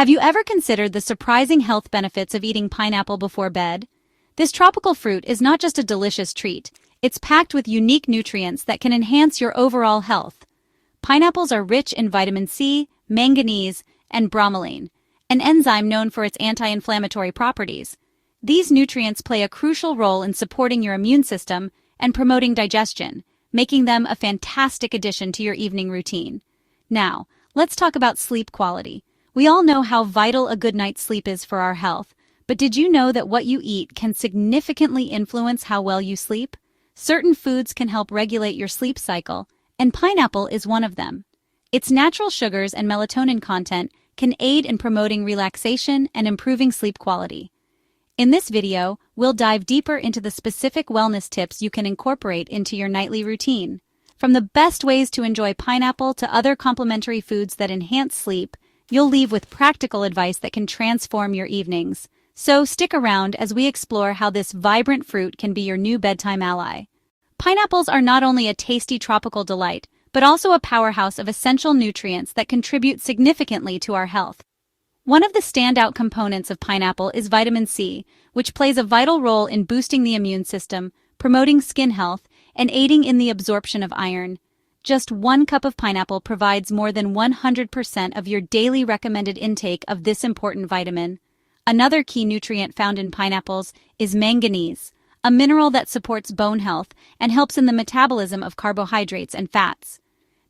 Have you ever considered the surprising health benefits of eating pineapple before bed? This tropical fruit is not just a delicious treat, it's packed with unique nutrients that can enhance your overall health. Pineapples are rich in vitamin C, manganese, and bromelain, an enzyme known for its anti-inflammatory properties. These nutrients play a crucial role in supporting your immune system and promoting digestion, making them a fantastic addition to your evening routine. Now, let's talk about sleep quality. We all know how vital a good night's sleep is for our health, but did you know that what you eat can significantly influence how well you sleep? Certain foods can help regulate your sleep cycle, and pineapple is one of them. Its natural sugars and melatonin content can aid in promoting relaxation and improving sleep quality. In this video, we'll dive deeper into the specific wellness tips you can incorporate into your nightly routine. From the best ways to enjoy pineapple to other complementary foods that enhance sleep, you'll leave with practical advice that can transform your evenings. So stick around as we explore how this vibrant fruit can be your new bedtime ally. Pineapples are not only a tasty tropical delight, but also a powerhouse of essential nutrients that contribute significantly to our health. One of the standout components of pineapple is vitamin C, which plays a vital role in boosting the immune system, promoting skin health, and aiding in the absorption of iron. Just 1 cup of pineapple provides more than 100% of your daily recommended intake of this important vitamin. Another key nutrient found in pineapples is manganese, a mineral that supports bone health and helps in the metabolism of carbohydrates and fats.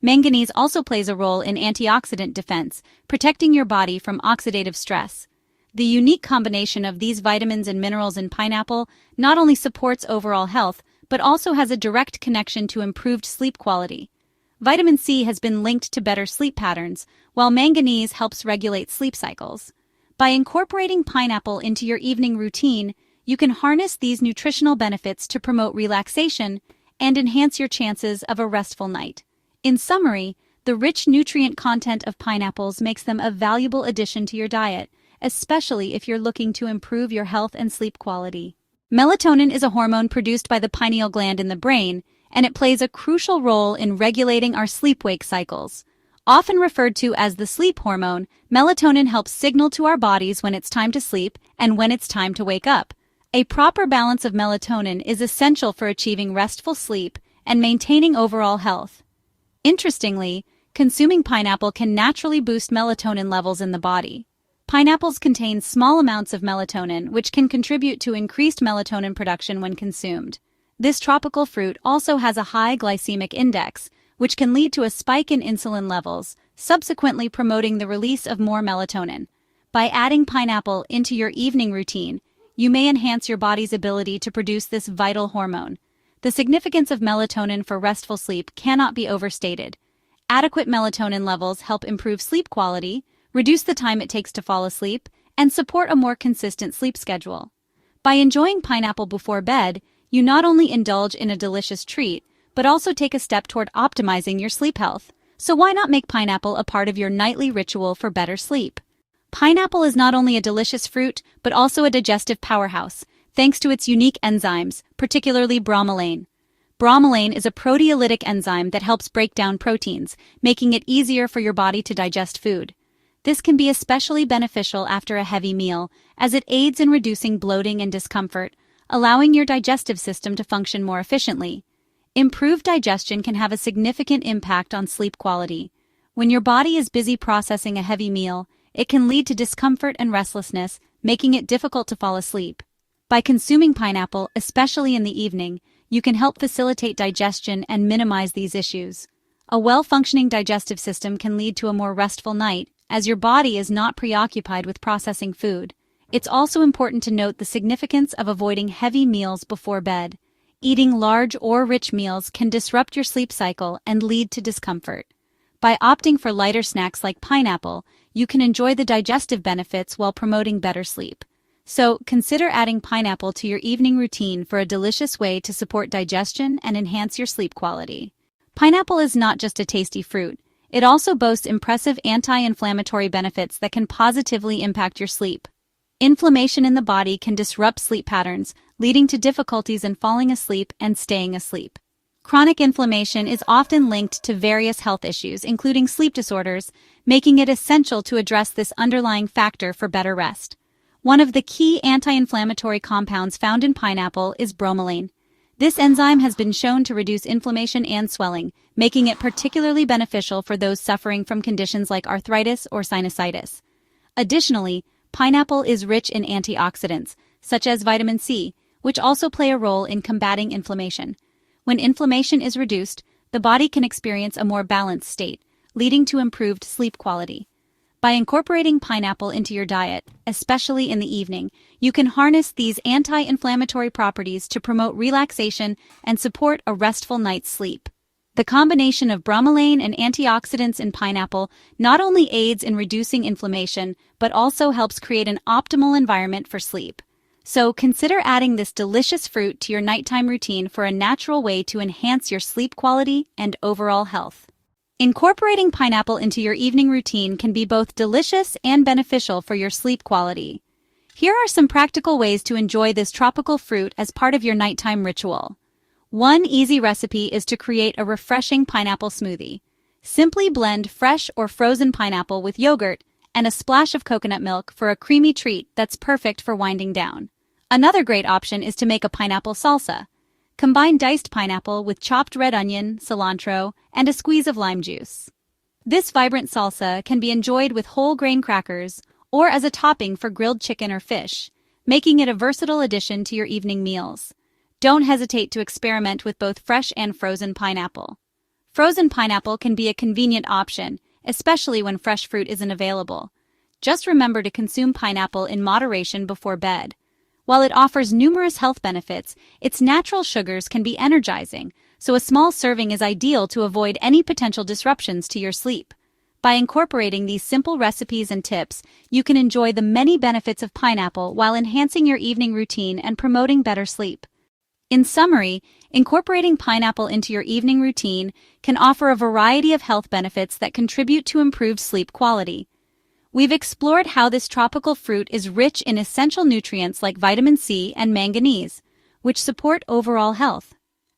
Manganese also plays a role in antioxidant defense, protecting your body from oxidative stress. The unique combination of these vitamins and minerals in pineapple not only supports overall health, but also has a direct connection to improved sleep quality. Vitamin C has been linked to better sleep patterns, while manganese helps regulate sleep cycles. By incorporating pineapple into your evening routine, you can harness these nutritional benefits to promote relaxation and enhance your chances of a restful night. In summary, the rich nutrient content of pineapples makes them a valuable addition to your diet, especially if you're looking to improve your health and sleep quality. Melatonin is a hormone produced by the pineal gland in the brain, and it plays a crucial role in regulating our sleep-wake cycles. Often referred to as the sleep hormone, melatonin helps signal to our bodies when it's time to sleep and when it's time to wake up. A proper balance of melatonin is essential for achieving restful sleep and maintaining overall health. Interestingly, consuming pineapple can naturally boost melatonin levels in the body. Pineapples contain small amounts of melatonin, which can contribute to increased melatonin production when consumed. This tropical fruit also has a high glycemic index, which can lead to a spike in insulin levels, subsequently promoting the release of more melatonin. By adding pineapple into your evening routine, you may enhance your body's ability to produce this vital hormone. The significance of melatonin for restful sleep cannot be overstated. Adequate melatonin levels help improve sleep quality, reduce the time it takes to fall asleep, and support a more consistent sleep schedule. By enjoying pineapple before bed, you not only indulge in a delicious treat, but also take a step toward optimizing your sleep health. So why not make pineapple a part of your nightly ritual for better sleep? Pineapple is not only a delicious fruit, but also a digestive powerhouse, thanks to its unique enzymes, particularly bromelain. Bromelain is a proteolytic enzyme that helps break down proteins, making it easier for your body to digest food. This can be especially beneficial after a heavy meal, as it aids in reducing bloating and discomfort, allowing your digestive system to function more efficiently. Improved digestion can have a significant impact on sleep quality. When your body is busy processing a heavy meal, it can lead to discomfort and restlessness, making it difficult to fall asleep. By consuming pineapple, especially in the evening, you can help facilitate digestion and minimize these issues. A well-functioning digestive system can lead to a more restful night, as your body is not preoccupied with processing food. It's also important to note the significance of avoiding heavy meals before bed. Eating large or rich meals can disrupt your sleep cycle and lead to discomfort. By opting for lighter snacks like pineapple, you can enjoy the digestive benefits while promoting better sleep. So, consider adding pineapple to your evening routine for a delicious way to support digestion and enhance your sleep quality. Pineapple is not just a tasty fruit, it also boasts impressive anti-inflammatory benefits that can positively impact your sleep. Inflammation in the body can disrupt sleep patterns, leading to difficulties in falling asleep and staying asleep. Chronic inflammation is often linked to various health issues, including sleep disorders, making it essential to address this underlying factor for better rest. One of the key anti-inflammatory compounds found in pineapple is bromelain. This enzyme has been shown to reduce inflammation and swelling, making it particularly beneficial for those suffering from conditions like arthritis or sinusitis. Additionally, pineapple is rich in antioxidants, such as vitamin C, which also play a role in combating inflammation. When inflammation is reduced, the body can experience a more balanced state, leading to improved sleep quality. By incorporating pineapple into your diet, especially in the evening, you can harness these anti-inflammatory properties to promote relaxation and support a restful night's sleep. The combination of bromelain and antioxidants in pineapple not only aids in reducing inflammation, but also helps create an optimal environment for sleep. So consider adding this delicious fruit to your nighttime routine for a natural way to enhance your sleep quality and overall health. Incorporating pineapple into your evening routine can be both delicious and beneficial for your sleep quality. Here are some practical ways to enjoy this tropical fruit as part of your nighttime ritual. One easy recipe is to create a refreshing pineapple smoothie. Simply blend fresh or frozen pineapple with yogurt and a splash of coconut milk for a creamy treat that's perfect for winding down. Another great option is to make a pineapple salsa. Combine diced pineapple with chopped red onion, cilantro, and a squeeze of lime juice. This vibrant salsa can be enjoyed with whole grain crackers or as a topping for grilled chicken or fish, making it a versatile addition to your evening meals. Don't hesitate to experiment with both fresh and frozen pineapple. Frozen pineapple can be a convenient option, especially when fresh fruit isn't available. Just remember to consume pineapple in moderation before bed. While it offers numerous health benefits, its natural sugars can be energizing, so a small serving is ideal to avoid any potential disruptions to your sleep. By incorporating these simple recipes and tips, you can enjoy the many benefits of pineapple while enhancing your evening routine and promoting better sleep. In summary, incorporating pineapple into your evening routine can offer a variety of health benefits that contribute to improved sleep quality. We've explored how this tropical fruit is rich in essential nutrients like vitamin C and manganese, which support overall health.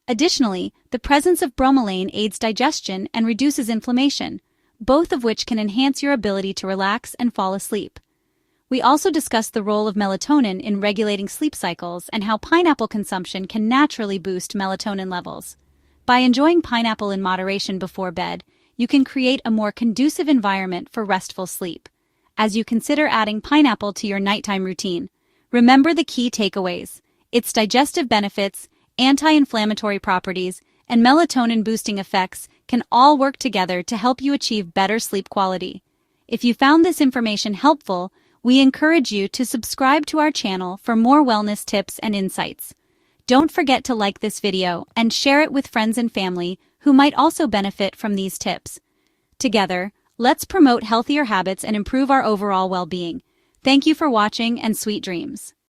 Additionally, the presence of bromelain aids digestion and reduces inflammation, both of which can enhance your ability to relax and fall asleep. We also discussed the role of melatonin in regulating sleep cycles and how pineapple consumption can naturally boost melatonin levels. By enjoying pineapple in moderation before bed, you can create a more conducive environment for restful sleep. As you consider adding pineapple to your nighttime routine, remember the key takeaways: its digestive benefits, anti-inflammatory properties, and melatonin-boosting effects can all work together to help you achieve better sleep quality. If you found this information helpful, we encourage you to subscribe to our channel for more wellness tips and insights. Don't forget to like this video and share it with friends and family who might also benefit from these tips. Together, let's promote healthier habits and improve our overall well-being. Thank you for watching and sweet dreams.